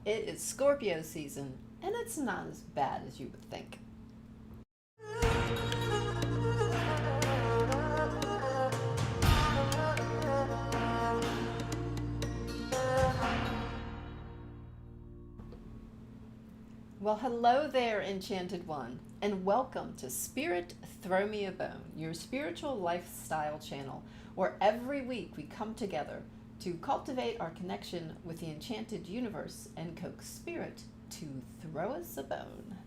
It is Scorpio season, and it's not as bad as you would think. Well, hello there, Enchanted One, and welcome to Spirit Throw Me a Bone, your spiritual lifestyle channel, where every week we come together to cultivate our connection with the enchanted universe and coax spirit to throw us a bone.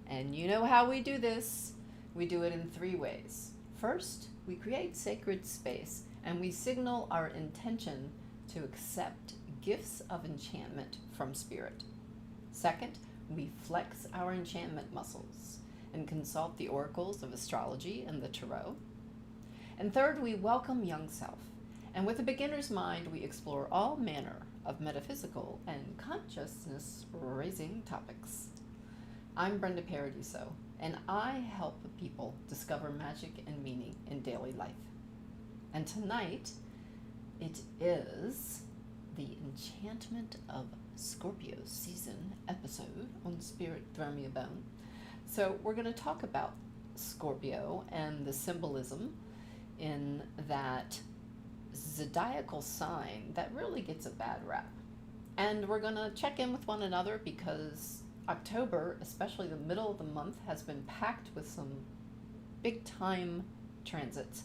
And you know how we do this. We do it in three ways. First, we create sacred space and we signal our intention to accept gifts of enchantment from spirit. Second, we flex our enchantment muscles and consult the oracles of astrology and the tarot. And third, we welcome young self. And with a beginner's mind, we explore all manner of metaphysical and consciousness raising topics. I'm Brenda Paradiso, and I help people discover magic and meaning in daily life. And tonight, it is the Enchantment of Scorpio season episode on Spirit Throw Me a Bone. So we're going to talk about Scorpio and the symbolism in that zodiacal sign that really gets a bad rap. And we're going to check in with one another because October, especially the middle of the month, has been packed with some big time transits.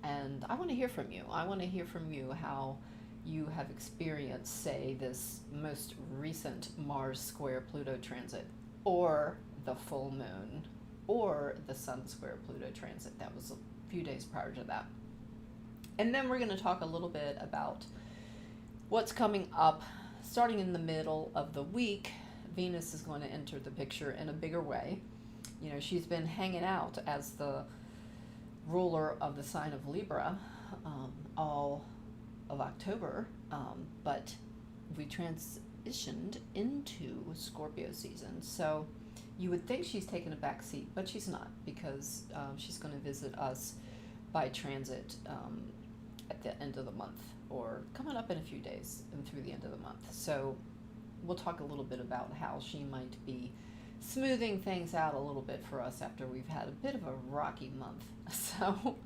And I want to hear from you. I want to hear from you how you have experienced, say, this most recent Mars square Pluto transit, or the full moon, or the Sun square Pluto transit that was a few days prior to that. And then we're going to talk a little bit about what's coming up starting in the middle of the week. Venus is going to enter the picture in a bigger way. You know, she's been hanging out as the ruler of the sign of Libra all of October, but we transitioned into Scorpio season. So you would think she's taken a back seat, but she's not, because she's going to visit us by transit at the end of the month, or coming up in a few days and through the end of the month. So we'll talk a little bit about how she might be smoothing things out a little bit for us after we've had a bit of a rocky month. So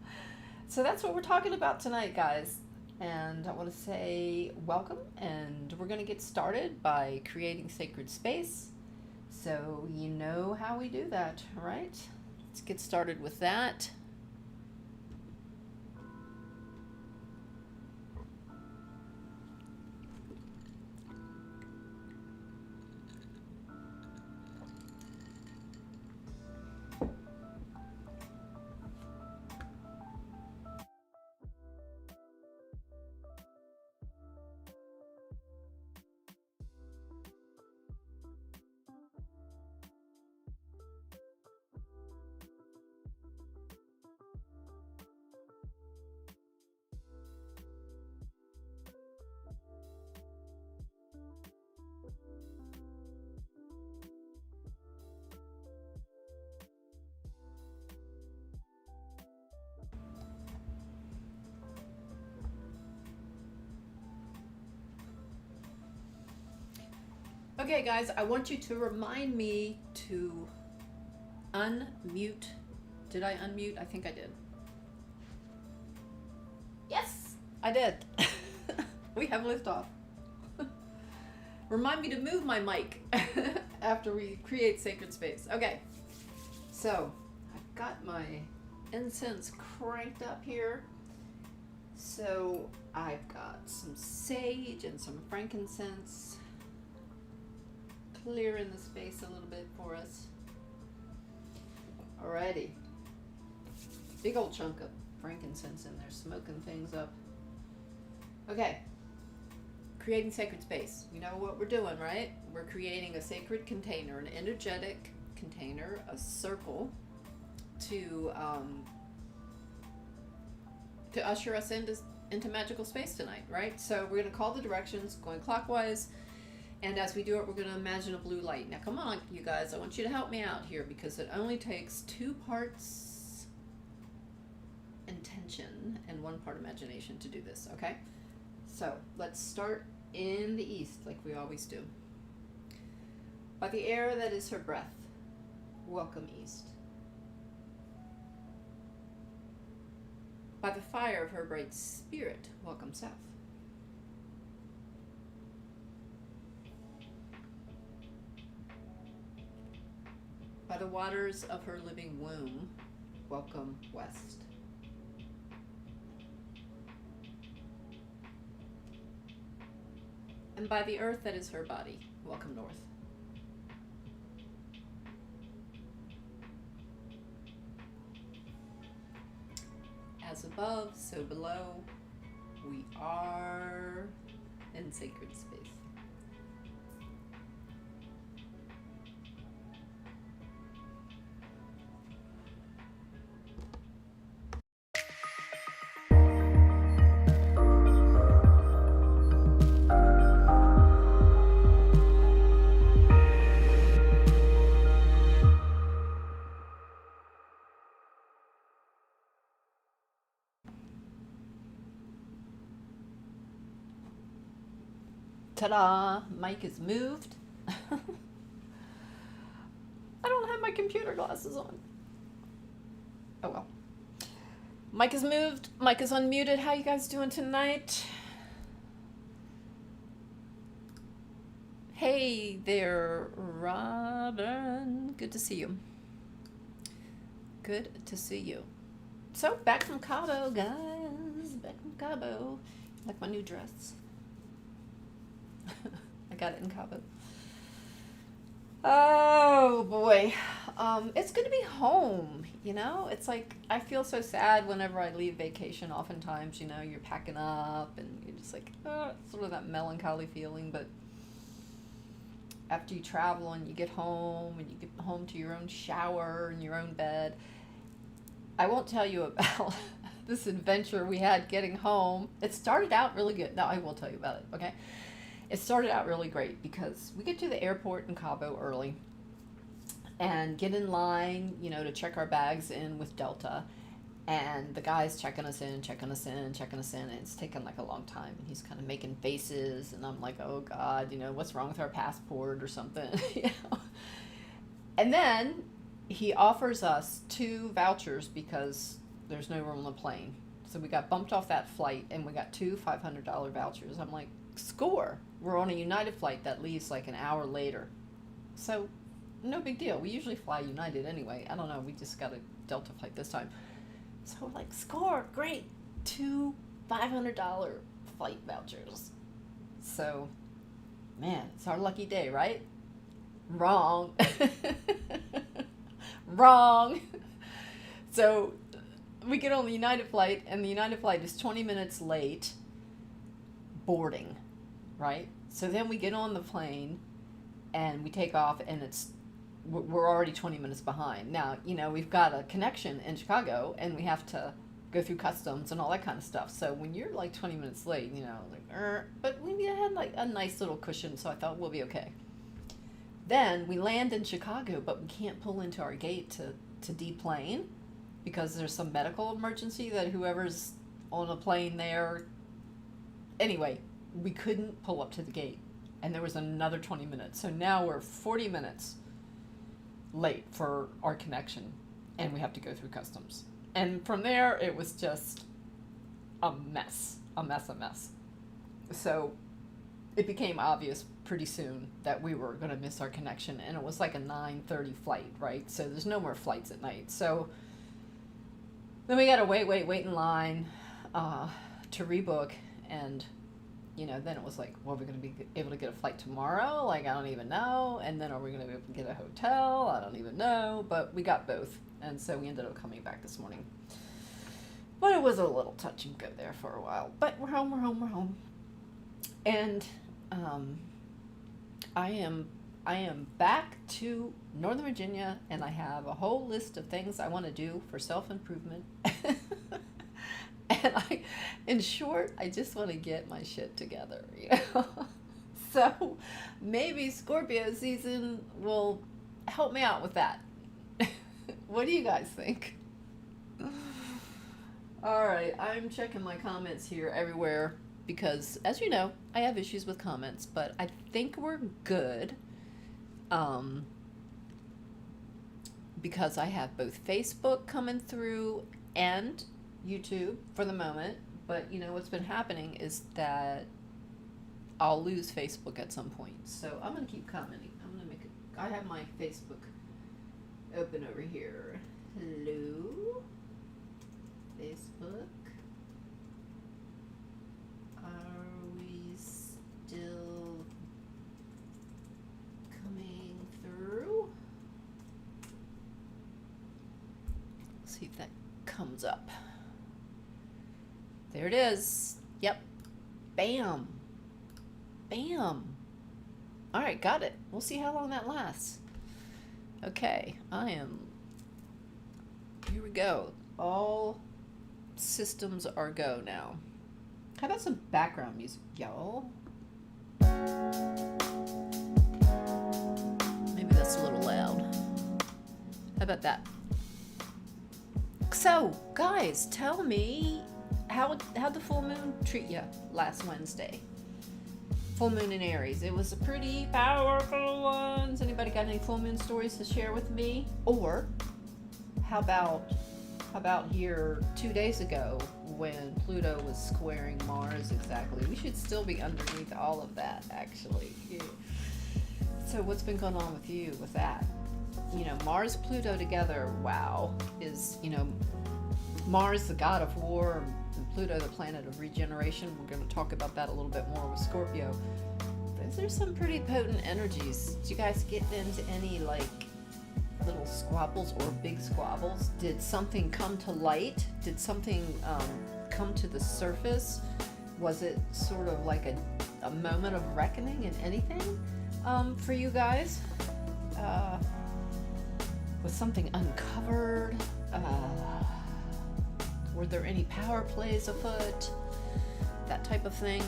that's what we're talking about tonight, guys. And I want to say welcome, and we're going to get started by creating sacred space. So you know how we do that, right? Let's get started with that. Okay, guys, I want you to remind me to unmute. Did I unmute? I think I did. Yes, I did. We have liftoff. Remind me to move my mic after we create sacred space. Okay, so I've got my incense cranked up here. So I've got some sage and some frankincense, clearing the space a little bit for us. Alrighty. Big old chunk of frankincense in there, smoking things up. Okay. Creating sacred space. You know what we're doing, right? We're creating a sacred container, an energetic container, a circle to usher us into magical space tonight, right? So we're going to call the directions, going clockwise. And as we do it, we're going to imagine a blue light. Now, come on, you guys. I want you to help me out here because it only takes 2 parts intention and 1 part imagination to do this, okay? So let's start in the east like we always do. By the air that is her breath, welcome east. By the fire of her bright spirit, welcome south. By the waters of her living womb, welcome west. And by the earth that is her body, welcome north. As above, so below, we are in sacred space. Ta-da! Mike is moved. I don't have my computer glasses on. Oh well. Mike is moved. Mike is unmuted. How you guys doing tonight? Hey there, Robin. Good to see you. Good to see you. So, back from Cabo, guys. Back from Cabo. Like my new dress. I got it in Cabo. Oh boy. It's good to be home, you know? It's like, I feel so sad whenever I leave vacation. Oftentimes, you know, you're packing up and you're just like, sort of that melancholy feeling. But after you travel and you get home and you get home to your own shower and your own bed, I won't tell you about this adventure we had getting home. It started out really good. No, I will tell you about it, okay? It started out really great because we get to the airport in Cabo early and get in line, you know, to check our bags in with Delta. And the guy's checking us in, and it's taking like a long time. And he's kind of making faces, and I'm like, oh God, you know, what's wrong with our passport or something, you know? And then he offers us 2 vouchers because there's no room on the plane. So we got bumped off that flight, and we got 2 $500 vouchers. I'm like, score. We're on a United flight that leaves like an hour later. So no big deal. We usually fly United anyway. I don't know. We just got a Delta flight this time. So we're like, score. Great. 2 $500 flight vouchers. So, man, it's our lucky day, right? Wrong. Wrong. So we get on the United flight, and the United flight is 20 minutes late boarding, right? So then we get on the plane and we take off, and we're already 20 minutes behind. Now, you know, we've got a connection in Chicago, and we have to go through customs and all that kind of stuff. So when you're like 20 minutes late, you know, like, but we had like a nice little cushion, so I thought we'll be okay. Then we land in Chicago, but we can't pull into our gate to deplane because there's some medical emergency that whoever's on a plane there. Anyway, we couldn't pull up to the gate, and there was another 20 minutes. So now we're 40 minutes late for our connection, and we have to go through customs. And from there, it was just a mess. So it became obvious pretty soon that we were going to miss our connection, and it was like a 9:30 flight, right? So there's no more flights at night. So then we got to wait in line to rebook, and you know, then it was like, well, we're going to be able to get a flight tomorrow? Like, I don't even know. And then are we going to be able to get a hotel? I don't even know. But we got both, and so we ended up coming back this morning. But it was a little touch and go there for a while. But we're home. And I am back to Northern Virginia, and I have a whole list of things I want to do for self-improvement. And in short, I just want to get my shit together, you know? So maybe Scorpio season will help me out with that. What do you guys think? All right, I'm checking my comments here everywhere because, as you know, I have issues with comments, but I think we're good. Um, because I have both Facebook coming through and YouTube for the moment. But you know what's been happening is that I'll lose Facebook at some point. So I'm gonna keep commenting. I'm gonna make it. I have my Facebook open over here. Hello, Facebook. Are we still coming through? Let's see if that comes up. There it is. Yep. Bam. Bam. All right, got it. We'll see how long that lasts. Okay, here we go. All systems are go now. How about some background music, y'all? Maybe that's a little loud. How about that? So, guys, tell me, how'd the full moon treat you last Wednesday? Full moon in Aries. It was a pretty powerful one. Has anybody got any full moon stories to share with me? Or how about here 2 days ago when Pluto was squaring Mars exactly? We should still be underneath all of that, actually. Yeah. So what's been going on with you with that? You know, Mars, Pluto together, wow, is, you know, Mars, the god of war, and Pluto, the planet of regeneration. We're going to talk about that a little bit more with Scorpio. Those are some pretty potent energies. Did you guys get into any, like, little squabbles or big squabbles? Did something come to light? Did something come to the surface? Was it sort of like a moment of reckoning in anything for you guys? Was something uncovered? Were there any power plays afoot? That type of thing.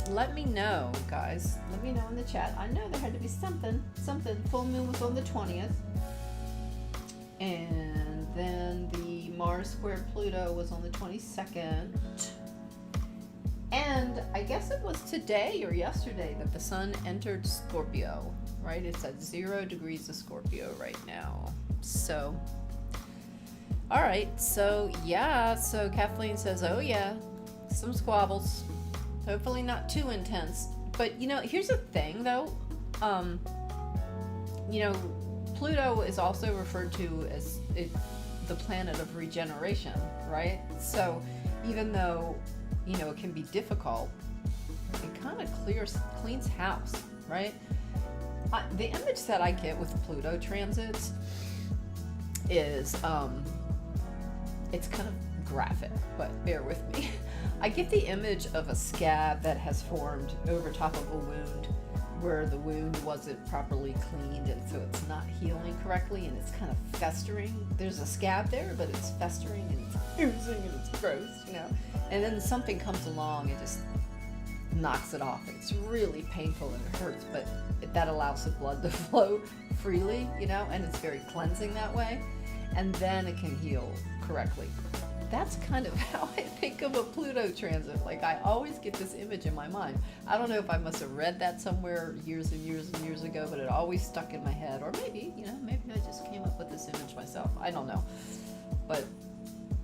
Let me know, guys. Let me know in the chat. I know there had to be something. Full moon was on the 20th. And then the Mars square Pluto was on the 22nd. And I guess it was today or yesterday that the sun entered Scorpio, right? It's at 0 degrees of Scorpio right now. So, all right. So, yeah. So Kathleen says, oh, yeah, some squabbles. Hopefully not too intense. But, you know, here's the thing, though. You know, Pluto is also referred to as the planet of regeneration, right? So even though, you know, it can be difficult, it kind of cleans house, right? The image that I get with Pluto transits is, it's kind of graphic, but bear with me. I get the image of a scab that has formed over top of a wound where the wound wasn't properly cleaned, and so it's not healing correctly, and it's kind of festering. There's a scab there, but it's festering and it's oozing and it's gross, you know? And then something comes along and just knocks it off, and it's really painful and it hurts, but that allows the blood to flow freely, you know, and it's very cleansing that way, and then it can heal correctly. That's kind of how I think of a Pluto transit. Like, I always get this image in my mind. I don't know if I must have read that somewhere years and years and years ago, but it always stuck in my head. Or maybe, you know, maybe I just came up with this image myself. I don't know. But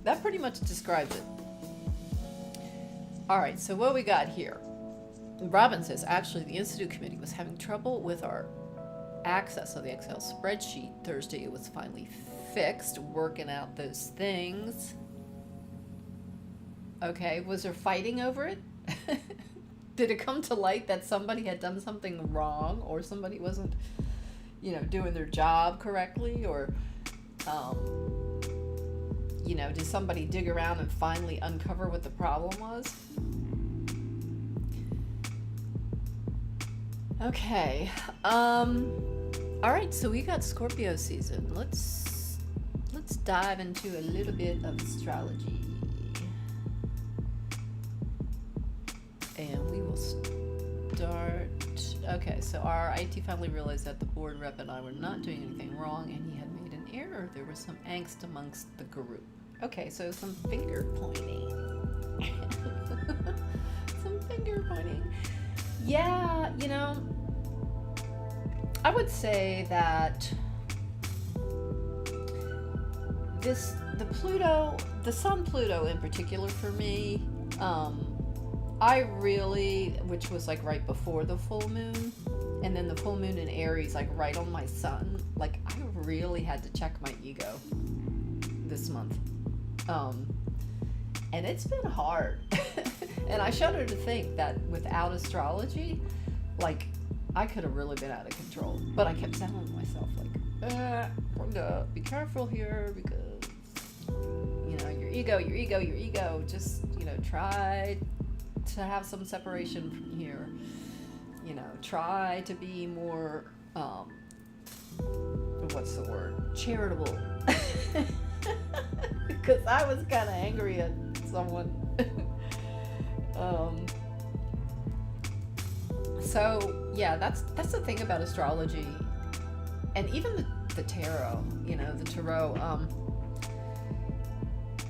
that pretty much describes it. All right, so what we got here? Robin says, actually, the Institute Committee was having trouble with our access of the Excel spreadsheet. Thursday, it was finally fixed, working out those things. Okay, was there fighting over it? Did it come to light that somebody had done something wrong, or somebody wasn't, you know, doing their job correctly, or, you know, did somebody dig around and finally uncover what the problem was? Okay, all right, so we got Scorpio season. Let's dive into a little bit of astrology. And we will start. Okay, so our IT finally realized that the board rep and I were not doing anything wrong, and he had made an error. There was some angst amongst the group. Okay, so some finger pointing. Some finger pointing. Yeah, you know, I would say that the Sun Pluto in particular for me, I really, which was like right before the full moon, and then the full moon in Aries, like right on my sun, like I really had to check my ego this month. And it's been hard. And I shudder to think that without astrology, like I could have really been out of control. But I kept telling myself, like, be careful here because, you know, your ego, just, you know, try to have some separation from here. You know, try to be more, what's the word? Charitable. Because I was kind of angry at someone. So yeah, that's the thing about astrology, and even the tarot. You know, the tarot.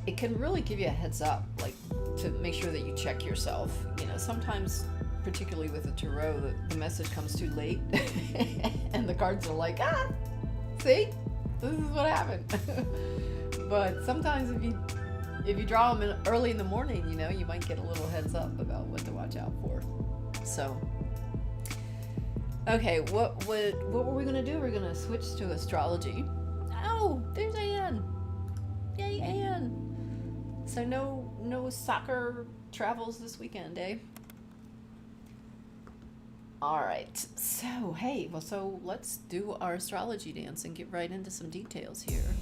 It can really give you a heads up, like to make sure that you check yourself. You know, sometimes, particularly with the tarot, the message comes too late, and the cards are like, see, this is what happened. But sometimes if you draw them early in the morning, you know, you might get a little heads up about what to watch out for. So, okay, what were we gonna do? We're gonna switch to astrology. Oh, there's Anne. Yay, Anne. So no soccer travels this weekend, eh? All right. So hey, so let's do our astrology dance and get right into some details here.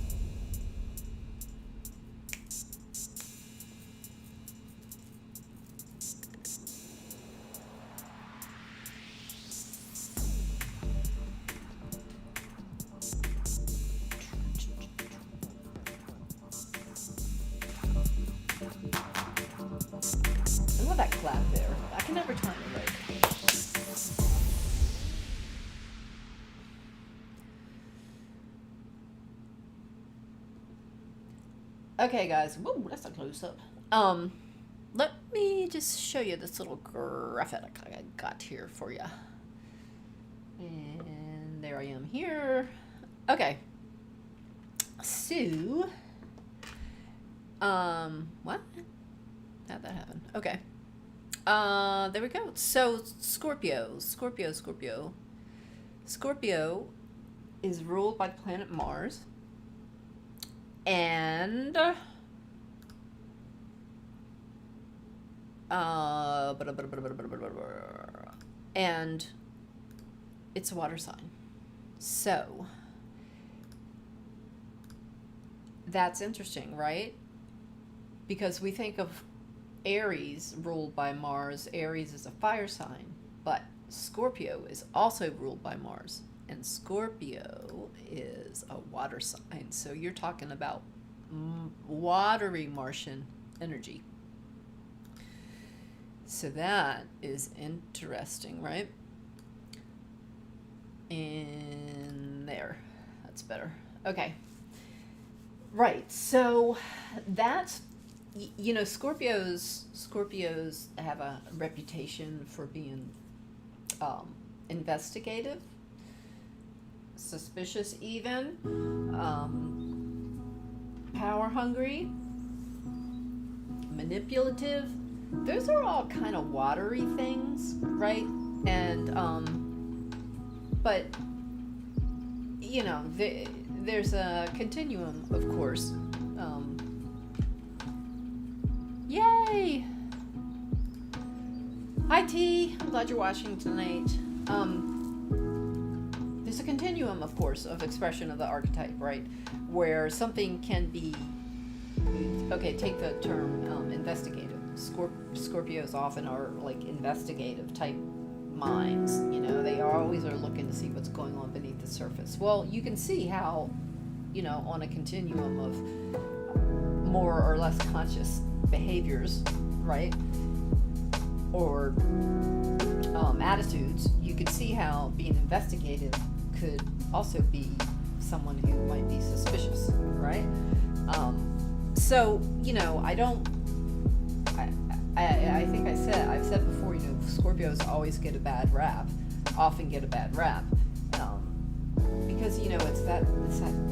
That clap there. I can never time it right. Okay, guys. Whoa, that's a close up. Let me just show you this little graphic I got here for you. And there I am here. Okay. So, what? How'd that happen? Okay. There we go. So Scorpio is ruled by the planet Mars, and and it's a water sign. So that's interesting, right? Because we think of Aries ruled by Mars. Aries is a fire sign, but Scorpio is also ruled by Mars, and Scorpio is a water sign. So you're talking about watery Martian energy. So that is interesting, right? In there, that's better. Okay, right. So that's, you know, Scorpios have a reputation for being investigative, suspicious even, power hungry, manipulative. Those are all kind of watery things, right? And but you know, there's a continuum, of course. Yay! Hi T, I'm glad you're watching tonight. There's a continuum, of course, of expression of the archetype, right? Where something can be, okay, take the term investigative. Scorpios often are like investigative type minds, you know, they always are looking to see what's going on beneath the surface. Well, you can see how, you know, on a continuum of more or less conscious behaviors, right, or attitudes, you could see how being investigative could also be someone who might be suspicious, right? So, you know, I think I've said before, you know, Scorpios always get a bad rap, often get a bad rap. because it's that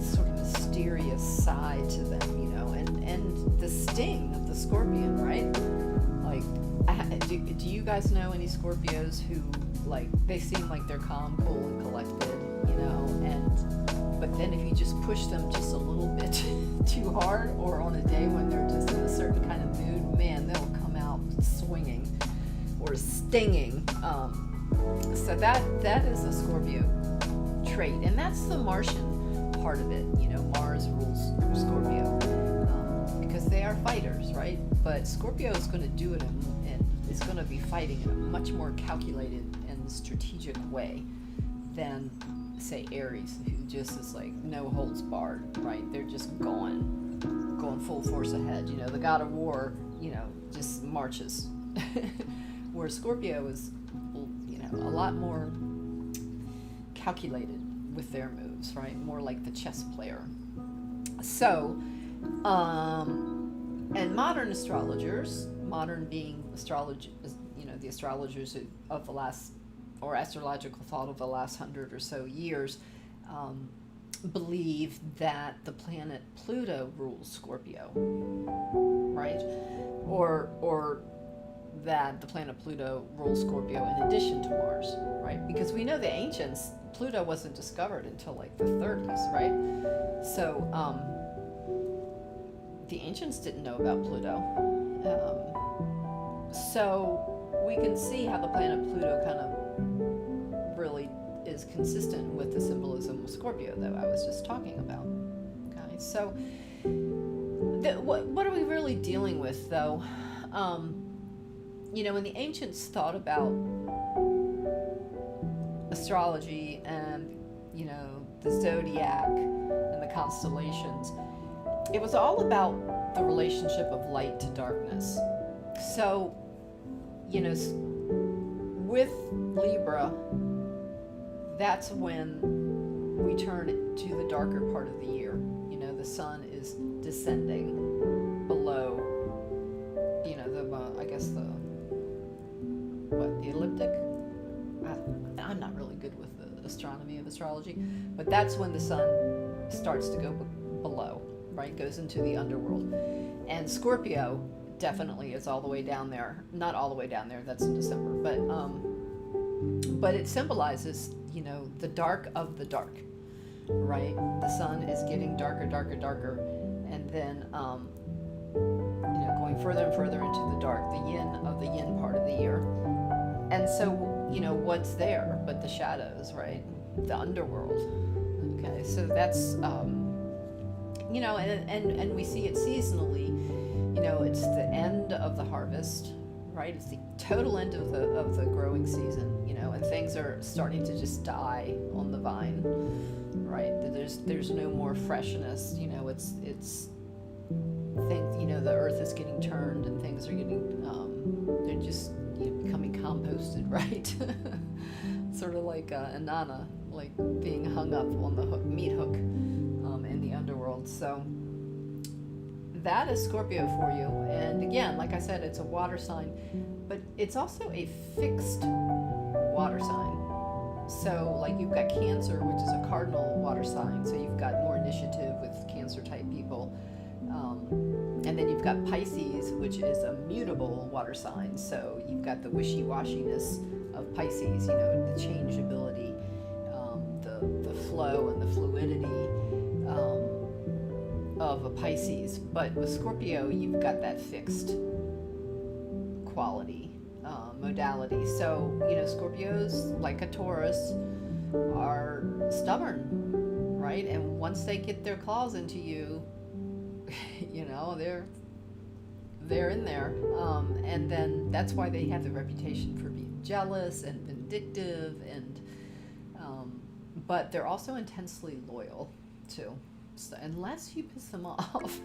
sort of mysterious side to them, and the sting of the scorpion, right? Like, do you guys know any Scorpios who, like, they seem like they're calm, cool, and collected, but then if you just push them just a little bit too hard, or on a day when they're just in a certain kind of mood, man, they'll come out swinging or stinging. So that is a Scorpio trait, and that's the Martian part of it. Mars rules Scorpio, because they are fighters, right? But Scorpio is going to do it and is going to be fighting in a much more calculated and strategic way than, say, Aries, who just is like no holds barred, right? They're just going full force ahead. The god of war, just marches. Where Scorpio is, a lot more calculated with their moves, right? More like the chess player. So, and modern astrologers, modern being astrology, the astrologers of the last, or astrological thought of the last 100 or so years, believe that the planet Pluto rules Scorpio, right? Or that the planet Pluto rules Scorpio in addition to Mars, right? Because we know the ancients, Pluto wasn't discovered until like the 30s, right? So the ancients didn't know about Pluto. So we can see how the planet Pluto kind of really is consistent with the symbolism of Scorpio that I was just talking about. Okay, so what are we really dealing with, though? When the ancients thought about astrology and, the zodiac and the constellations, it was all about the relationship of light to darkness. So, with Libra, that's when we turn to the darker part of the year. The sun is descending below, the ecliptic? I'm not really good with the astronomy of astrology, but that's when the sun starts to go below, right? Goes into the underworld. And Scorpio definitely is all the way down there. Not all the way down there, that's in December, but it symbolizes, the dark of the dark, right? The sun is getting darker, and then, going further and further into the dark, the yin of the yin part of the year. And so, what's there but the shadows, right? The underworld. Okay, so that's, and we see it seasonally. It's the end of the harvest, right? It's the total end of the growing season, and things are starting to just die on the vine, right? There's no more freshness, it's the earth is getting turned and things are getting, they're just becoming composted, right? Sort of like Inanna, like being hung up on the meat hook in the underworld. So that is Scorpio for you. And again, like I said, it's a water sign, but it's also a fixed water sign. So like you've got Cancer, which is a cardinal water sign, so you've got more initiative with Cancer type people. And then you've got Pisces, which is a mutable water sign. So you've got the wishy-washiness of Pisces, the changeability, the flow and the fluidity of a Pisces. But with Scorpio, you've got that fixed quality, modality. So, Scorpios, like a Taurus, are stubborn, right? And once they get their claws into you, they're in there, and then that's why they have the reputation for being jealous and vindictive, and but they're also intensely loyal too, so unless you piss them off.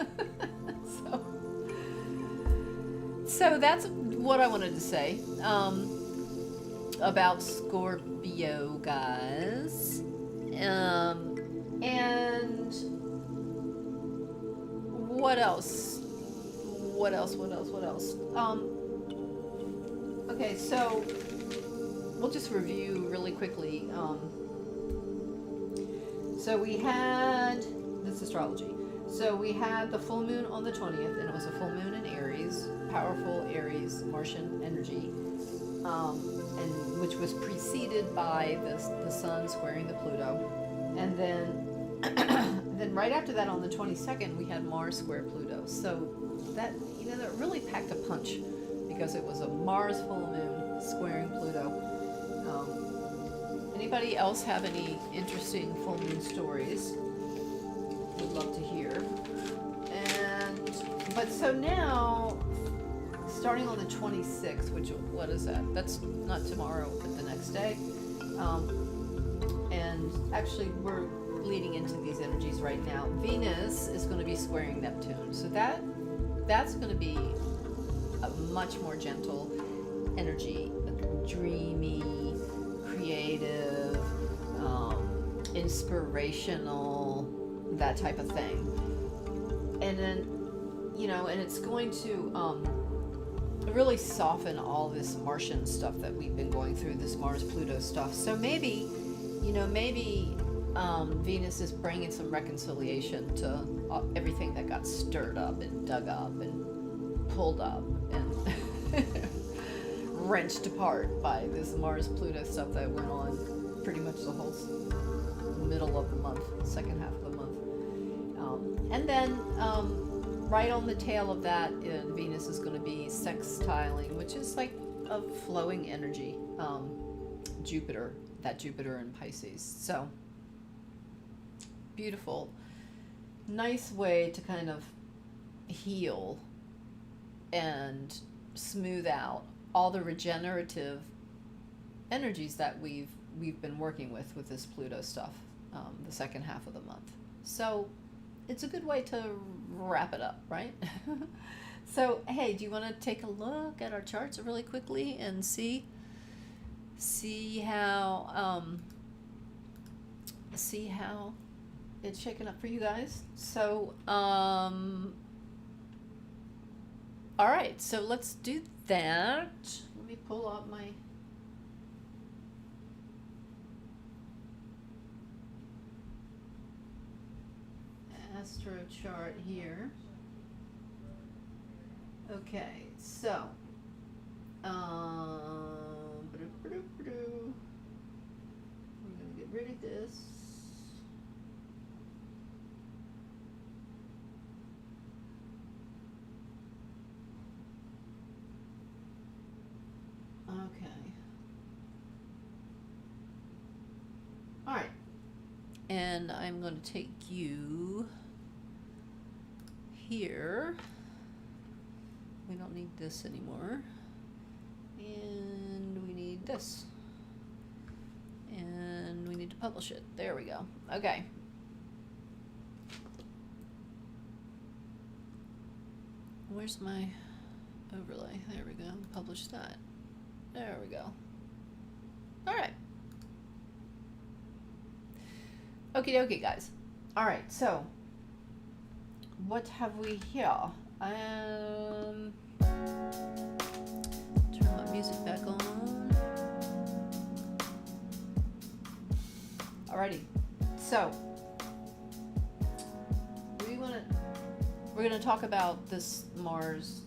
so that's what I wanted to say about Scorpio, guys, and what else? Okay, so we'll just review really quickly. So we had this astrology. So we had the full moon on the 20th, and it was a full moon in Aries, powerful Aries Martian energy, and which was preceded by the Sun squaring the Pluto, and then then right after that on the 22nd we had Mars square Pluto. So that that really packed a punch because it was a Mars full moon squaring Pluto. Anybody else have any interesting full moon stories? Would love to hear. But so now, starting on the 26th, which, what is that? That's not tomorrow, but the next day. And actually, we're leading into these energies right now. Venus is going to be squaring Neptune. So that's going to be a much more gentle energy, dreamy, creative, inspirational, that type of thing. And then, and it's going to really soften all this Martian stuff that we've been going through, this Mars-Pluto stuff. So maybe Venus is bringing some reconciliation to everything that got stirred up and dug up and pulled up and wrenched apart by this Mars-Pluto stuff that went on pretty much the whole middle of the month, second half of the month. And then right on the tail of that, Venus is going to be sextiling, which is like a flowing energy, Jupiter in Pisces. So beautiful, nice way to kind of heal and smooth out all the regenerative energies that we've been working with this Pluto stuff, the second half of the month. So it's a good way to wrap it up, right? So, hey, do you want to take a look at our charts really quickly and see how it's shaking up for you guys? So, all right, so let's do that. Let me pull up my astro chart here. Okay, so we're gonna get rid of this. Okay. All right. And I'm going to take you here. We don't need this anymore. And we need this. And we need to publish it. There we go. Okay. Where's my overlay? There we go. Publish that. There we go. All right. Okie dokie, guys. All right, so what have we here? Turn my music back on. Alrighty, so we're gonna talk about this Mars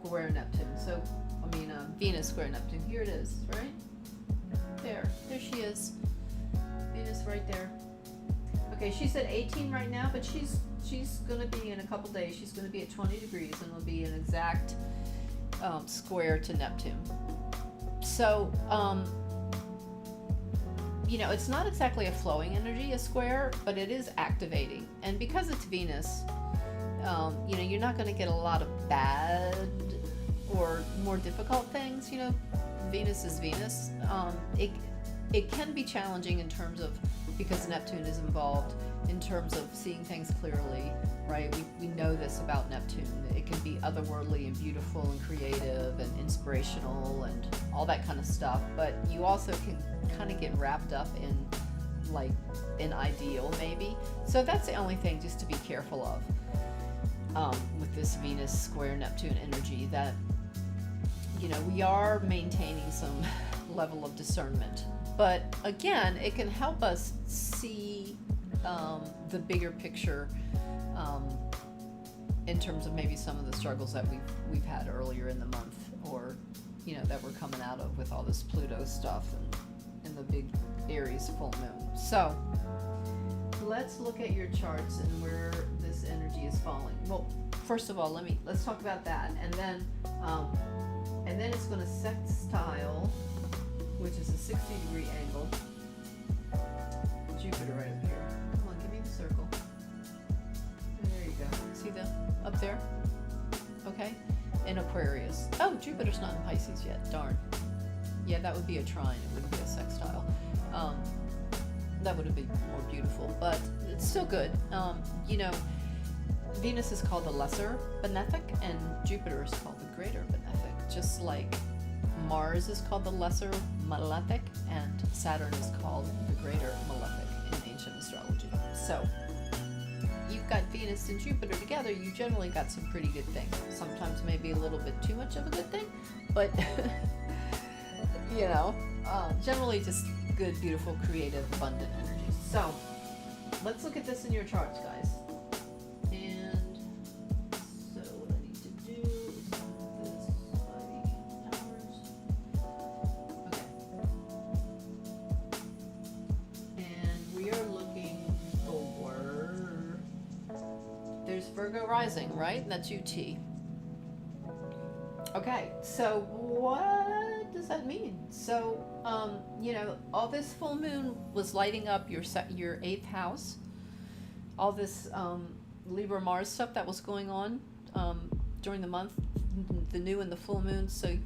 square Neptune. So Venus square Neptune. Here it is, right? There she is. Venus right there. Okay, she's at 18 right now, but she's gonna be in a couple days. She's gonna be at 20 degrees, and it'll be an exact square to Neptune. So it's not exactly a flowing energy, a square, but it is activating. And because it's Venus, you're not going to get a lot of bad or more difficult things. Venus is Venus. It can be challenging in terms of, because Neptune is involved, in terms of seeing things clearly, right? We know this about Neptune. It can be otherworldly and beautiful and creative and inspirational and all that kind of stuff, but you also can kind of get wrapped up in like an ideal maybe. So that's the only thing just to be careful of with this Venus square Neptune energy, that we are maintaining some level of discernment But again, it can help us see the bigger picture in terms of maybe some of the struggles that we've had earlier in the month, or that we're coming out of with all this Pluto stuff and the big Aries full moon. So let's look at your charts and where this energy is falling. Well, first of all, let's talk about that, and then it's going to sextile, which is a 60-degree angle, Jupiter right up here. Come on, give me the circle. There you go. See up there? Okay. In Aquarius. Oh, Jupiter's not in Pisces yet. Darn. Yeah, that would be a trine. It wouldn't be a sextile. That would have been more beautiful, but it's still good. Venus is called the lesser benefic, and Jupiter is called the greater benefic. Just like Mars is called the lesser malefic, and Saturn is called the greater malefic in ancient astrology. So you've got Venus and Jupiter together, you generally got some pretty good things. Sometimes maybe a little bit too much of a good thing, but generally just good, beautiful, creative, abundant energy. So let's look at this in your charts, guys. And so what I need to do is move this by hours. Okay. And we are looking for, there's Virgo rising, right? That's UT. Okay, so what does that mean? So, all this full moon was lighting up your 8th house. All this Libra Mars stuff that was going on during the month, the new and the full moon. So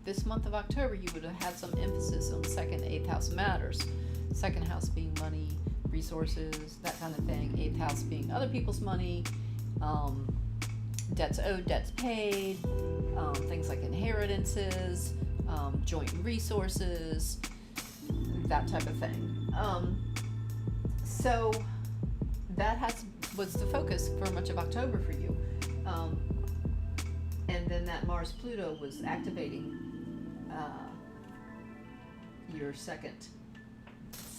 this month of October, you would have had some emphasis on 2nd, 8th house matters. 2nd house being money, resources, that kind of thing. 8th house being other people's money, debts owed, debts paid, things like inheritances, joint resources, that type of thing. So that was the focus for much of October for you. And then that Mars-Pluto was activating your second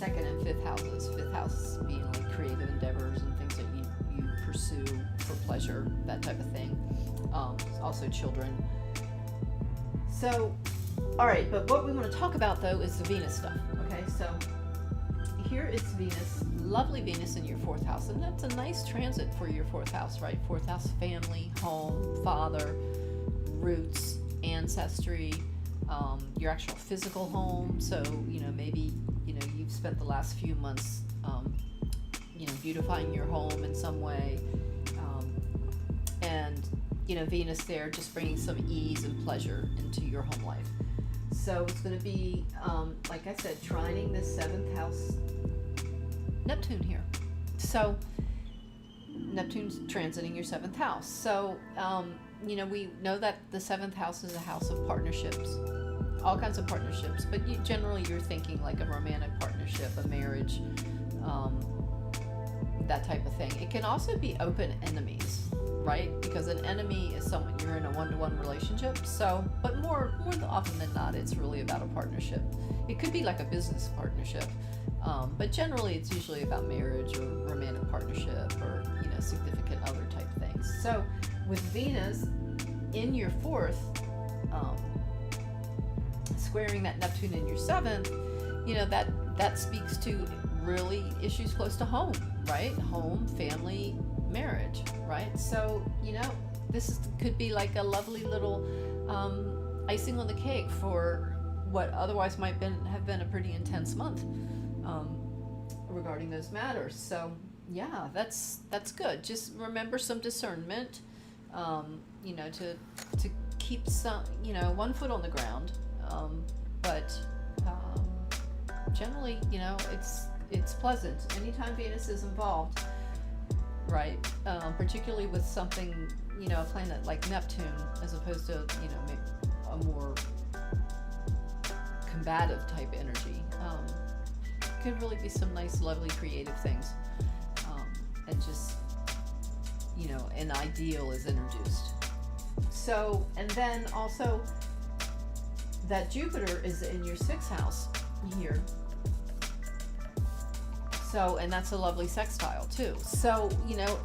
and 5th houses. 5th house being like creative endeavors and things that you pursue for pleasure, that type of thing. Also children. So, all right, but what we want to talk about though is the Venus stuff. Okay, so here is Venus, lovely Venus in your 4th house, and that's a nice transit for your 4th house, right? 4th house, family, home, father, roots, ancestry, your actual physical home. So maybe you've spent the last few months beautifying your home in some way, and Venus there just bringing some ease and pleasure into your home life. So it's going to be like I said, trining the 7th house Neptune here. So Neptune's transiting your 7th house. So we know that the 7th house is a house of partnerships, all kinds of partnerships, but generally you're thinking like a romantic partnership, a marriage, that type of thing. It can also be open enemies, right? Because an enemy is someone you're in a one-to-one relationship. So, but more often than not, it's really about a partnership. It could be like a business partnership, but generally it's usually about marriage or romantic partnership or significant other type things. So with Venus in your 4th, squaring that Neptune in your 7th, that speaks to really issues close to home, right? Home, family, marriage, right? So, this could be like a lovely little icing on the cake for what otherwise might have been a pretty intense month regarding those matters. So, yeah, that's good. Just remember some discernment, to keep some, one foot on the ground, but generally, it's pleasant anytime Venus is involved, right? Particularly with something, a planet like Neptune, as opposed to, maybe a more combative type energy. Could really be some nice, lovely, creative things, and just, an ideal is introduced. So, and then also that Jupiter is in your 6th house here. So, and that's a lovely sextile too. So, you know,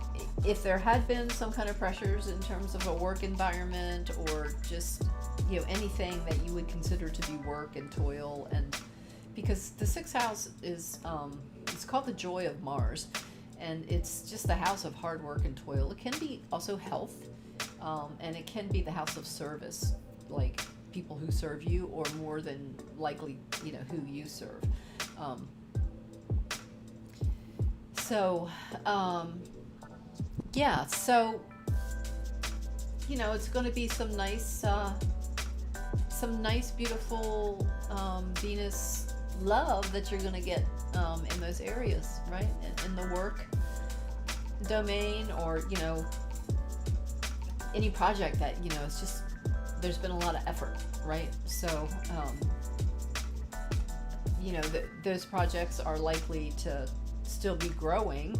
if there had been some kind of pressures in terms of a work environment or just, you know, anything that you would consider to be work and toil, and because the sixth house is, it's called the joy of Mars, and it's just the house of hard work and toil. It can be also health, and it can be the house of service, like people who serve you, or more than likely, you know, who you serve. So, yeah, so, you know, it's going to be some nice, beautiful Venus love that you're going to get in those areas, right? In the work domain, or, you know, any project that, you know, it's just, there's been a lot of effort, right? So, you know, those projects are likely to still be growing,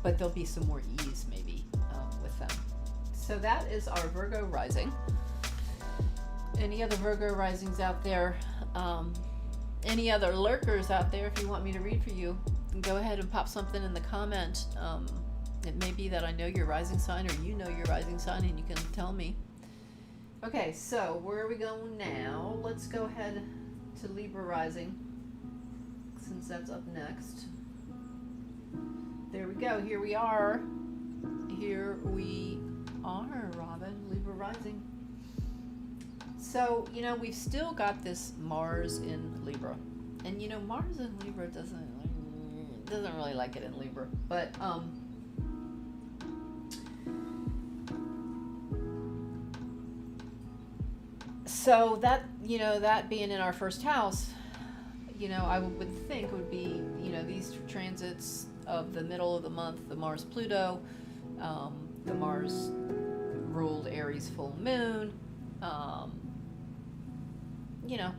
but there'll be some more ease maybe with them. So that is our Virgo rising. Any other Virgo risings out there? Any other lurkers out there? If you want me to read for you, go ahead and pop something in the comment. It may be that I know your rising sign, or you know your rising sign, and you can tell me. Okay, so where are we going now? Let's go ahead to Libra rising, since that's up next. There we go. Here we are. Here we are, Robin. Libra rising. So, you know, we've still got this Mars in Libra. And, you know, Mars in Libra doesn't really like it in Libra. But, so that, you know, that being in our first house, you know, I would think would be, you know, these transits of the middle of the month, the Mars-Pluto, the Mars ruled Aries full moon, you know,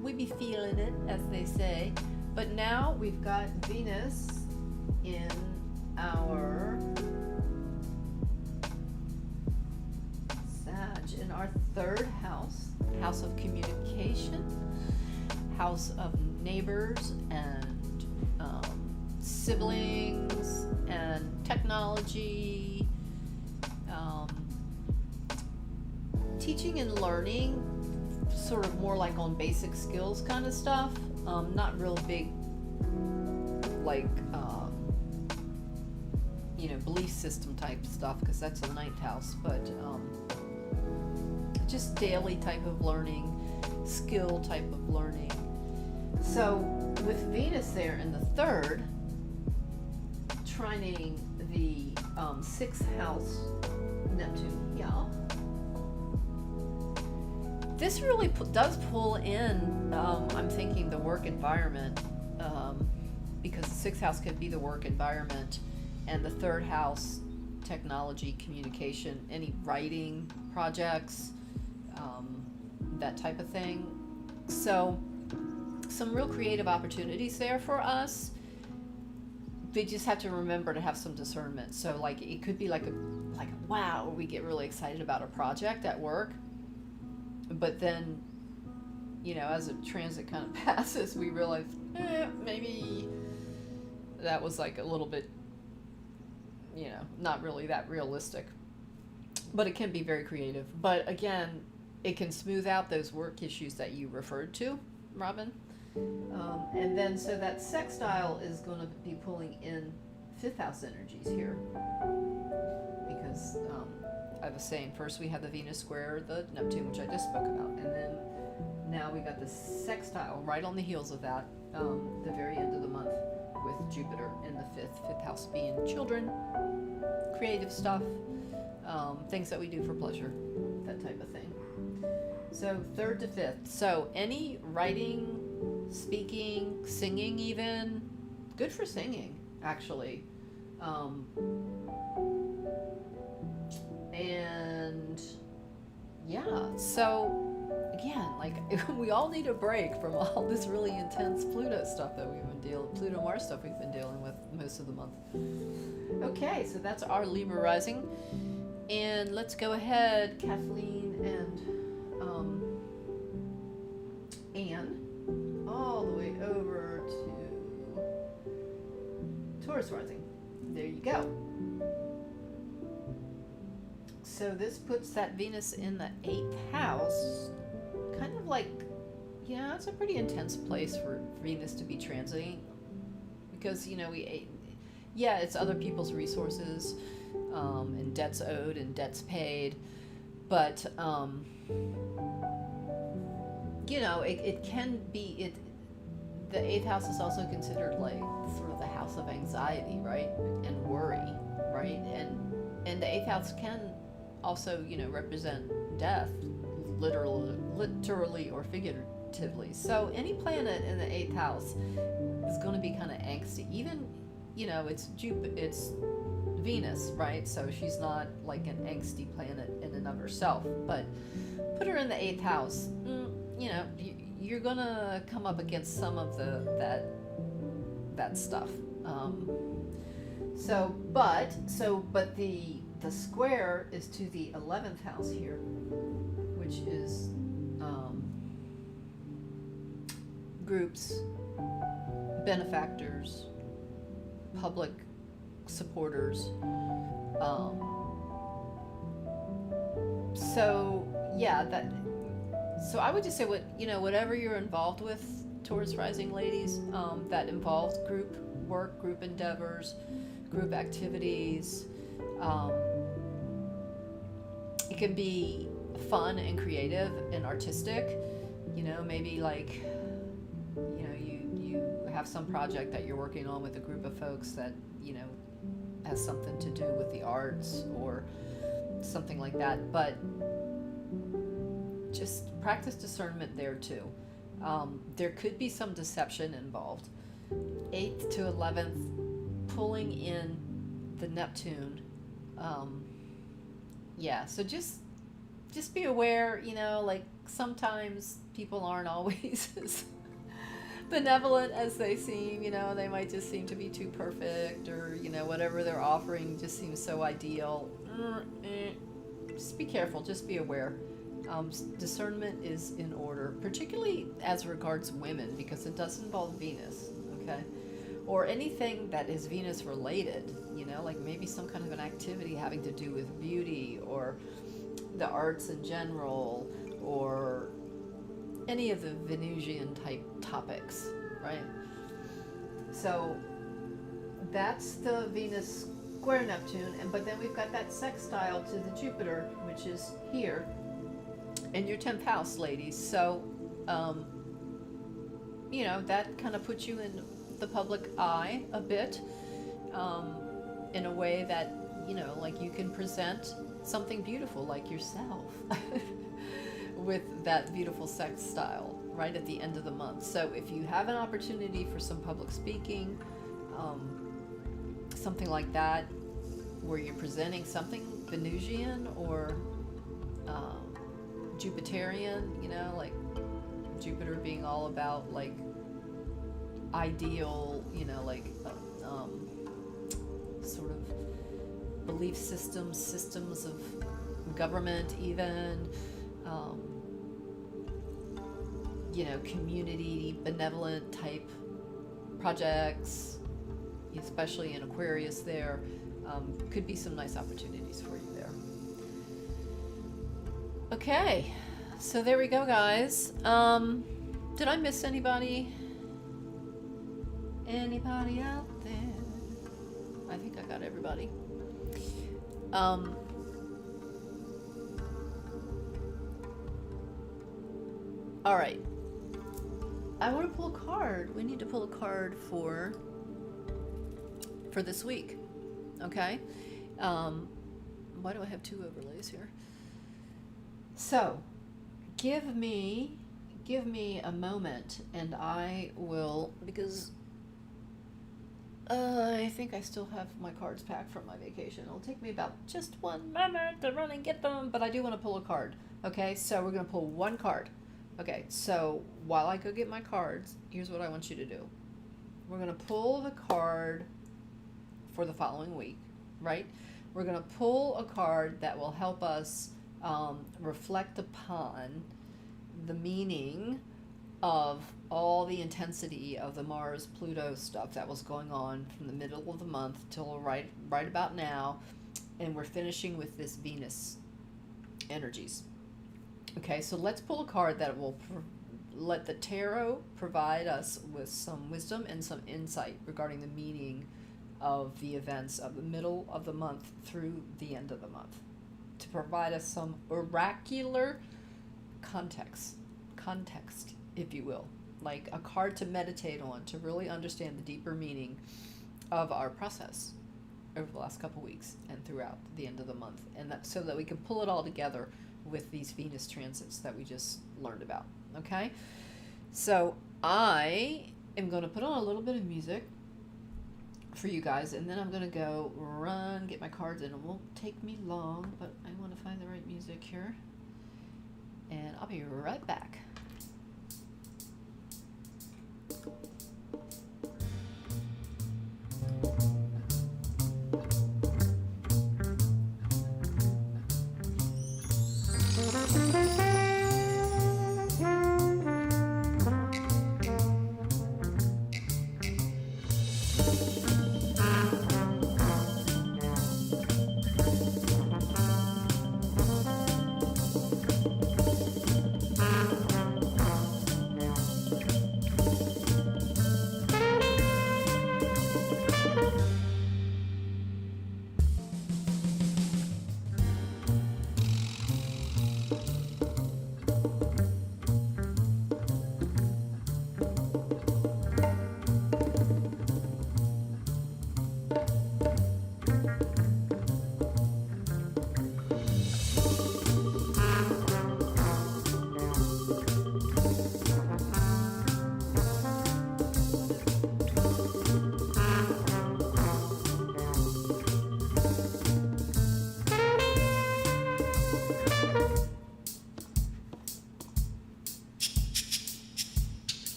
we be feeling it, as they say. But now we've got Venus in our Sag, in our third house, house of communication, house of neighbors and siblings and technology, teaching and learning, sort of more like on basic skills kind of stuff, not real big, like, you know, belief system type stuff, because that's a ninth house, but just daily type of learning, skill type of learning. So with Venus there in the third, trining the sixth house Neptune, yeah, this really does pull in, I'm thinking, the work environment, because the sixth house could be the work environment, and the third house, technology, communication, any writing projects, that type of thing. So some real creative opportunities there for us. They just have to remember to have some discernment. So like, it could be like a wow, we get really excited about a project at work, but then, you know, as a transit kind of passes, we realize, maybe that was like a little bit, you know, not really that realistic. But it can be very creative. But again, it can smooth out those work issues that you referred to, Robin. And then, so that sextile is going to be pulling in fifth house energies here. Because I was saying, first we had the Venus square, the Neptune, which I just spoke about. And then now we got the sextile right on the heels of that, the very end of the month, with Jupiter in the fifth house being children, creative stuff, things that we do for pleasure, that type of thing. So third to fifth. So any writing, speaking, singing even, good for singing, actually. And yeah, so again, like, we all need a break from all this really intense Pluto stuff that we've been Pluto-Mars stuff we've been dealing with most of the month. Okay, so that's our Libra rising. And let's go ahead, Kathleen and Anne, all the way over to Taurus rising. There you go. So this puts that Venus in the 8th house, kind of like, it's a pretty intense place for Venus to be transiting, because, it's other people's resources, and debts owed and debts paid, but, it can be, the 8th house is also considered like sort of the house of anxiety, right? And worry, right? And the 8th house can also, represent death, literally or figuratively. So any planet in the 8th house is going to be kind of angsty. Even, it's Venus, right? So she's not like an angsty planet in and of herself. But put her in the 8th house, you're going to come up against some of that stuff. But the square is to the 11th house here, which is groups, benefactors, public supporters. So I would just say whatever you're involved with, Taurus rising ladies, that involves group work, group endeavors, group activities. It can be fun and creative and artistic. Maybe like, you have some project that you're working on with a group of folks that, has something to do with the arts or something like that. But just practice discernment there too. There could be some deception involved. 8th to 11th, pulling in the Neptune. So just be aware, like sometimes people aren't always as benevolent as they seem. They might just seem to be too perfect, or whatever they're offering just seems so ideal. Just be careful, just be aware. Discernment is in order, particularly as regards women, because it does involve Venus, okay? Or anything that is Venus related, like maybe some kind of an activity having to do with beauty or the arts in general, or any of the Venusian type topics, right? So that's the Venus square Neptune, but then we've got that sextile to the Jupiter, which is here in your 10th house, ladies. So, that kind of puts you in the public eye a bit, in a way that, like you can present something beautiful like yourself with that beautiful sextile right at the end of the month. So if you have an opportunity for some public speaking, something like that, where you're presenting something Venusian or Jupiterian, like Jupiter being all about like ideal, sort of belief systems of government, even, community benevolent type projects, especially in Aquarius there, could be some nice opportunities for you there. Okay, so there we go, guys. Did I miss anybody? Anybody out there? I think I got everybody. All right. I want to pull a card. We need to pull a card for this week. Okay? Why do I have 2 overlays here? So, give me a moment, and I will, because I think I still have my cards packed from my vacation. It'll take me about just 1 minute to run and get them, but I do want to pull a card. Okay, so we're going to pull 1 card. Okay, so while I go get my cards, here's what I want you to do. We're going to pull the card for the following week, right? We're going to pull a card that will help us reflect upon the meaning of all the intensity of the Mars Pluto stuff that was going on from the middle of the month till right about now, and we're finishing with this Venus energies. Okay, so let's pull a card that will let the tarot provide us with some wisdom and some insight regarding the meaning of the events of the middle of the month through the end of the month, to provide us some oracular context, if you will, like a card to meditate on, to really understand the deeper meaning of our process over the last couple weeks and throughout the end of the month, and that so that we can pull it all together with these Venus transits that we just learned about. Okay, so I am going to put on a little bit of music for you guys, and then I'm going to go run, get my cards in. It won't take me long, but I want to find the right music here, and I'll be right back.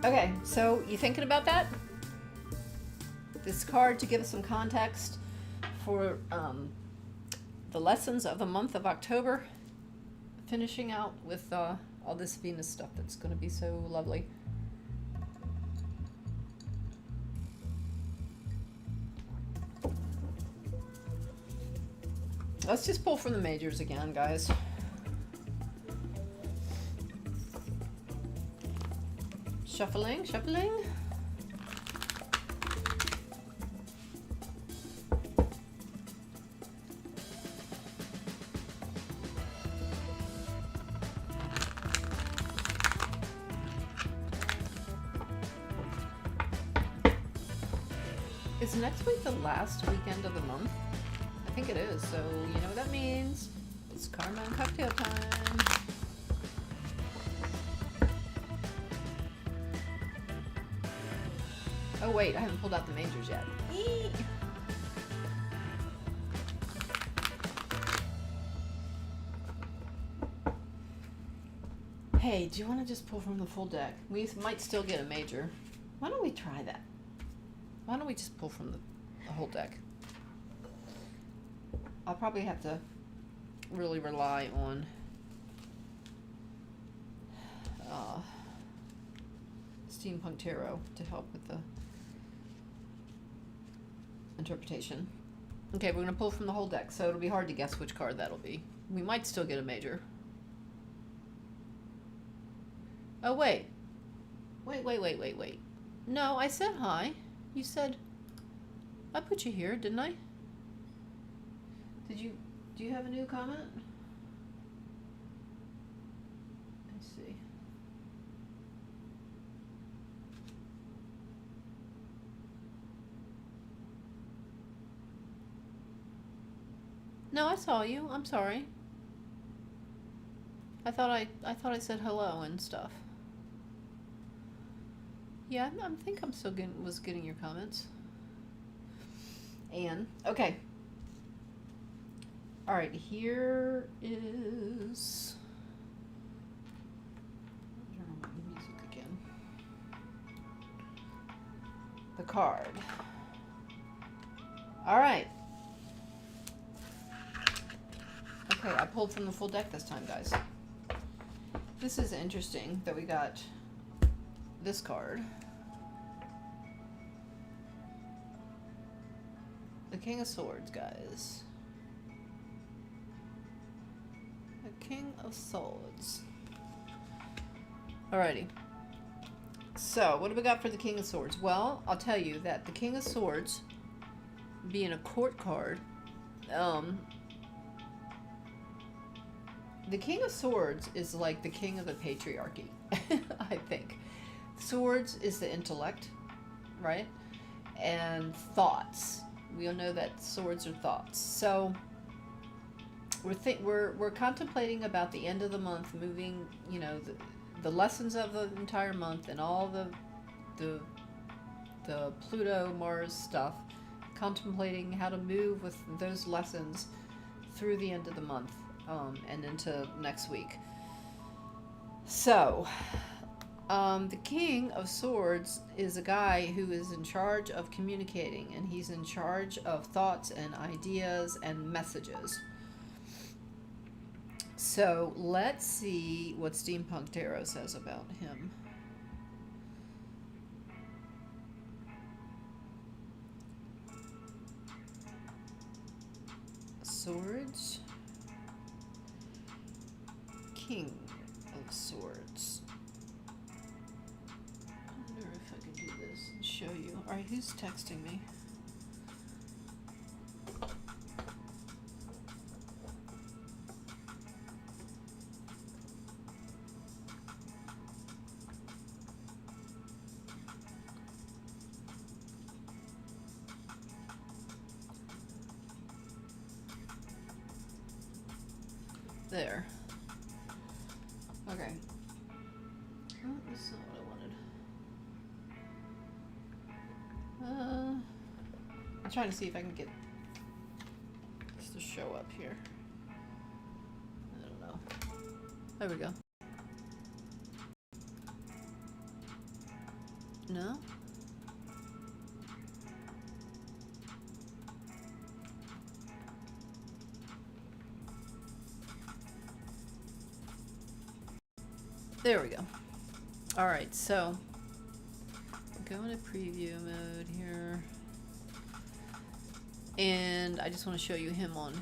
Okay, so you thinking about that? This card to give us some context for the lessons of the month of October, finishing out with all this Venus stuff that's going to be so lovely. Let's just pull from the majors again, guys. Shuffling, shuffling. Is next week the last weekend of the month? I think it is, so you know what that means. It's Karma and Cocktail time. Oh wait, I haven't pulled out the majors yet. Eee! Hey, do you want to just pull from the full deck? We might still get a major. Why don't we try that? Why don't we just pull from the whole deck? I'll probably have to really rely on Steampunk Tarot to help with the interpretation. Okay, we're going to pull from the whole deck, so it'll be hard to guess which card that'll be. We might still get a major. Oh, wait. Wait. No, I said hi. You said... I put you here, didn't I? Do you have a new comment? Let's see. No, I saw you. I'm sorry. I thought I said hello and stuff. Yeah, I think I'm still getting your comments. Anne. Okay. All right, here is card. All right. Okay, I pulled from the full deck this time, guys. This is interesting that we got this card. The King of Swords, guys. The King of Swords. Alrighty. So, what do we got for the King of Swords? Well, I'll tell you that the King of Swords, being a court card, the King of Swords is like the king of the patriarchy, I think. Swords is the intellect, right? And thoughts. We all know that swords are thoughts. So we're contemplating about the end of the month, moving, you know, the lessons of the entire month and all the Pluto Mars stuff, contemplating how to move with those lessons through the end of the month. And into next week. So, the King of Swords is a guy who is in charge of communicating, and he's in charge of thoughts and ideas and messages. So, let's see what Steampunk Tarot says about him. Swords. King of Swords. I wonder if I could do this and show you. Alright, who's texting me? There. Okay. Oh, this is not what I wanted. I'm trying to see if I can get this to show up here. I don't know. There we go. No? There we go. Alright, so go into preview mode here. And I just want to show you him on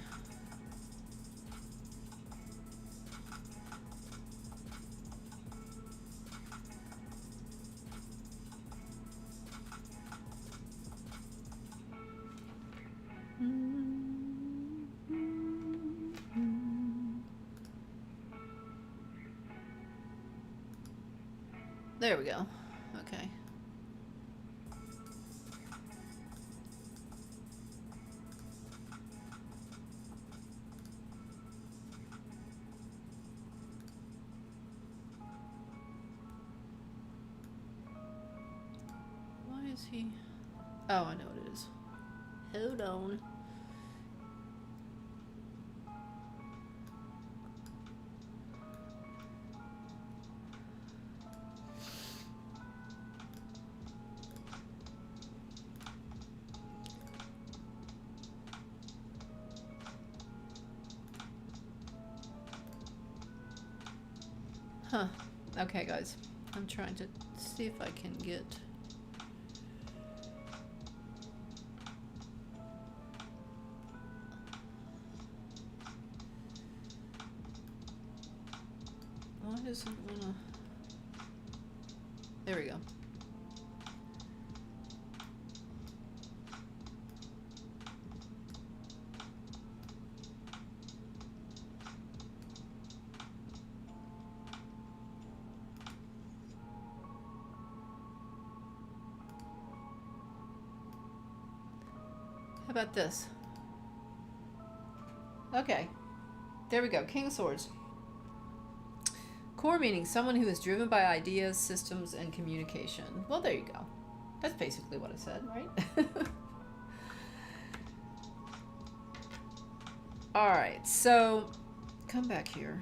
There we go. Okay. Why is he? Oh, I know what it is. Hold on. Huh. Okay, guys. I'm trying to see if I can get... Why doesn't it wanna... There we go. How about this? Okay, there we go. King of Swords. Core meaning someone who is driven by ideas, systems, and communication. Well, there you go. That's basically what I said, right? All right, so come back here.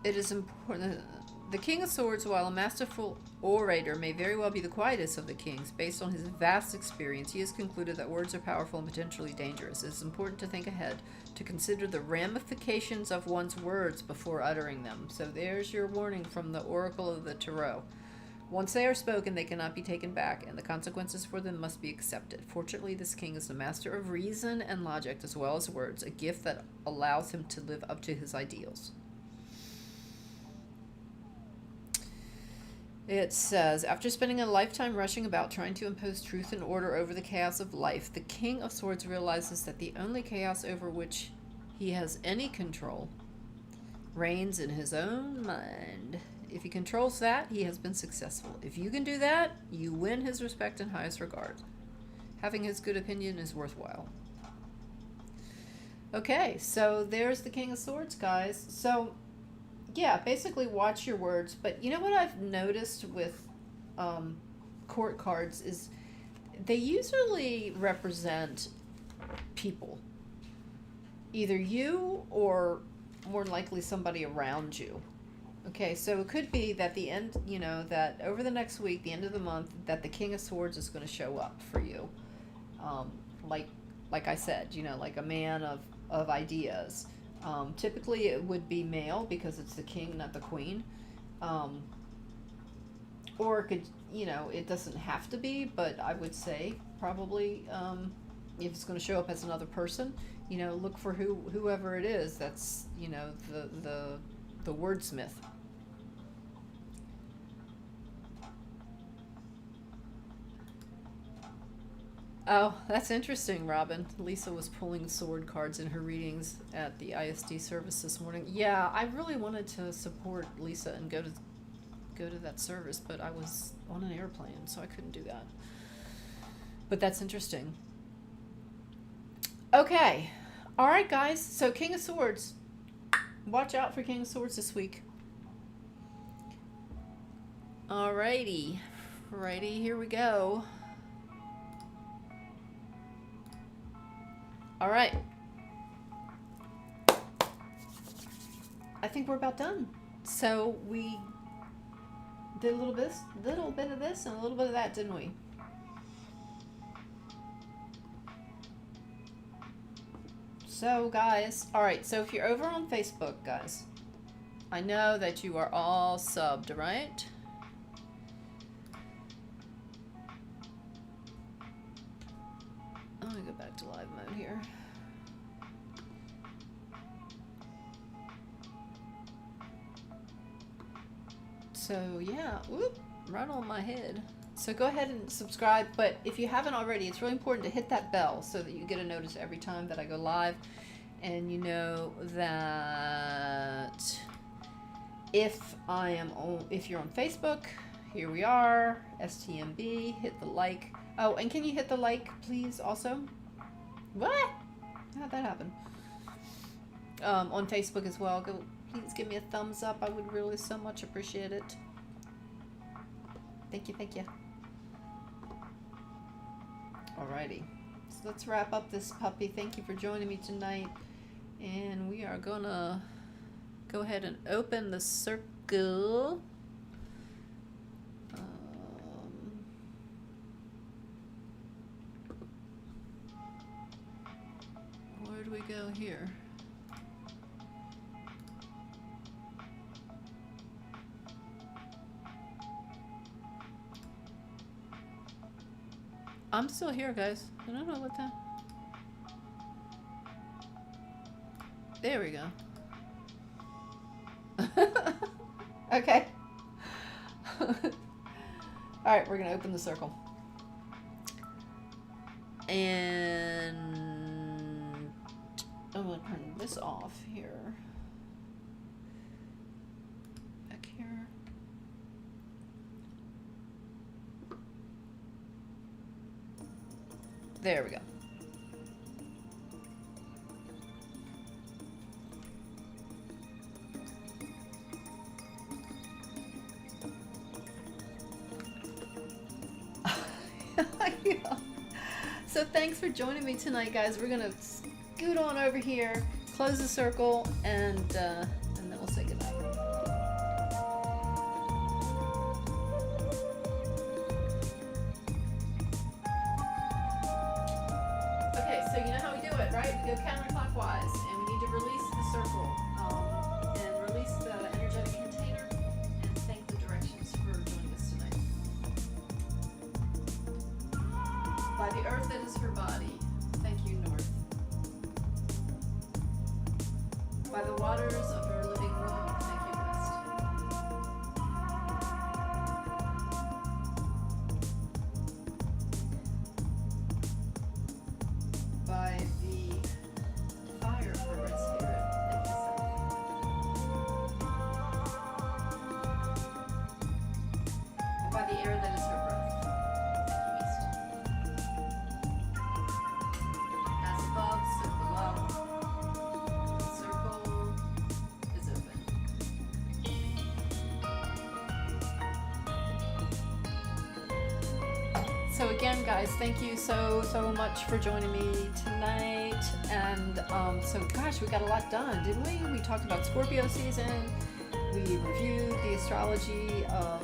it is important. The King of Swords, while a masterful orator, may very well be the quietest of the kings. Based on his vast experience, he has concluded that words are powerful and potentially dangerous. It is important to think ahead, to consider the ramifications of one's words before uttering them. So there's your warning from the Oracle of the Tarot. Once they are spoken, they cannot be taken back, and the consequences for them must be accepted. Fortunately, this king is the master of reason and logic as well as words, a gift that allows him to live up to his ideals. It says, after spending a lifetime rushing about trying to impose truth and order over the chaos of life, the King of Swords realizes that the only chaos over which he has any control reigns in his own mind. If he controls that, he has been successful. If you can do that, you win his respect and highest regard. Having his good opinion is worthwhile. Okay, so there's the King of Swords, guys. So yeah, basically watch your words. But you know what I've noticed with court cards is they usually represent people. Either you or more likely somebody around you. Okay, so it could be that the end, you know, that over the next week, the end of the month, that the King of Swords is going to show up for you. Like I said, you know, like a man of ideas. Typically it would be male because it's the king, not the queen. Or it could, you know, it doesn't have to be, but I would say probably if it's going to show up as another person, you know, look for whoever it is that's, you know, the wordsmith. Oh, that's interesting, Robin. Lisa was pulling sword cards in her readings at the ISD service this morning. Yeah, I really wanted to support Lisa and go to that service, but I was on an airplane, so I couldn't do that. But that's interesting. Okay. All right, guys. So King of Swords. Watch out for King of Swords this week. Alrighty. Righty, here we go. All right. I think we're about done. So we did a little bit of this and a little bit of that, didn't we? So guys, all right, so if you're over on Facebook, guys, I know that you are all subbed, right? I'm gonna go back to live mode here. So yeah, whoop, right on my head. So go ahead and subscribe, but if you haven't already, it's really important to hit that bell so that you get a notice every time that I go live. And you know that if you're on Facebook, here we are, STMB, hit the like. Oh, and can you hit the like, please, also? What? How'd that happen? On Facebook as well, please give me a thumbs up. I would really so much appreciate it. Thank you, thank you. Alrighty, so let's wrap up this puppy. Thank you for joining me tonight. And we are gonna go ahead and open the circle. Where do we go here? I'm still here, guys. I don't know what that... There we go. Okay. Alright, we're going to open the circle. And I'm going to turn this off here. Back here. There we go. Yeah. So thanks for joining me tonight, guys. We're gonna scoot on over here, close the circle, and then we'll say goodnight. right, we go counterclockwise, and we need to release the circle, and release the energetic container, and thank the directions for joining us tonight. By the earth that is her body, thank you, North. By the waters of her living womb, thank you, West. By the fire of her red spirit, thank you, South. And by the air that is her breath, thank you, East. As above, so below. The circle is open. So again, guys, thank you so much for joining me tonight. And so gosh, we got a lot done, didn't we? We talked about Scorpio season. We reviewed the astrology of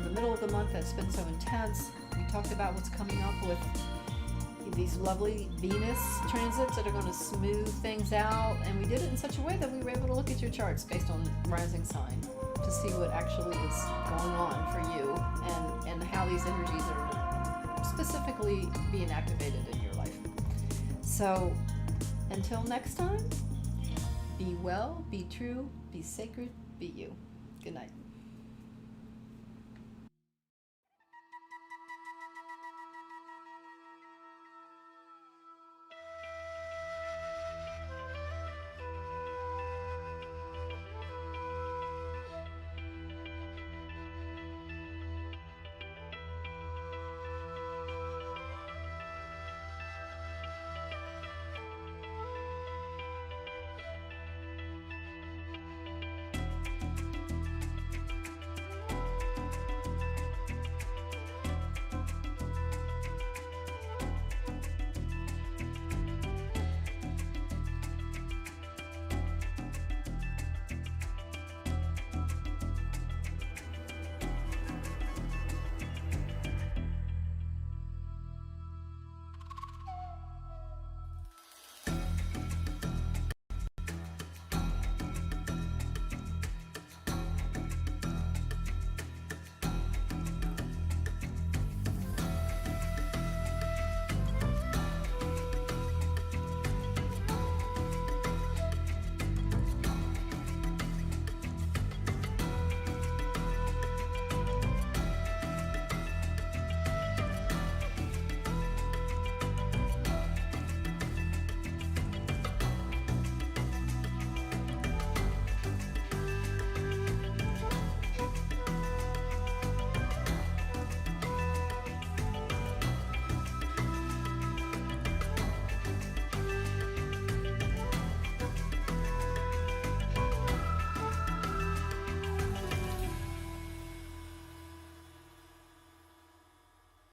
the middle of the month that's been so intense. We talked about what's coming up with these lovely Venus transits that are going to smooth things out. And we did it in such a way that we were able to look at your charts based on rising sign to see what actually is going on for you and how these energies are specifically being activated in your life. So until next time, be well, be true, be sacred, be you. Good night.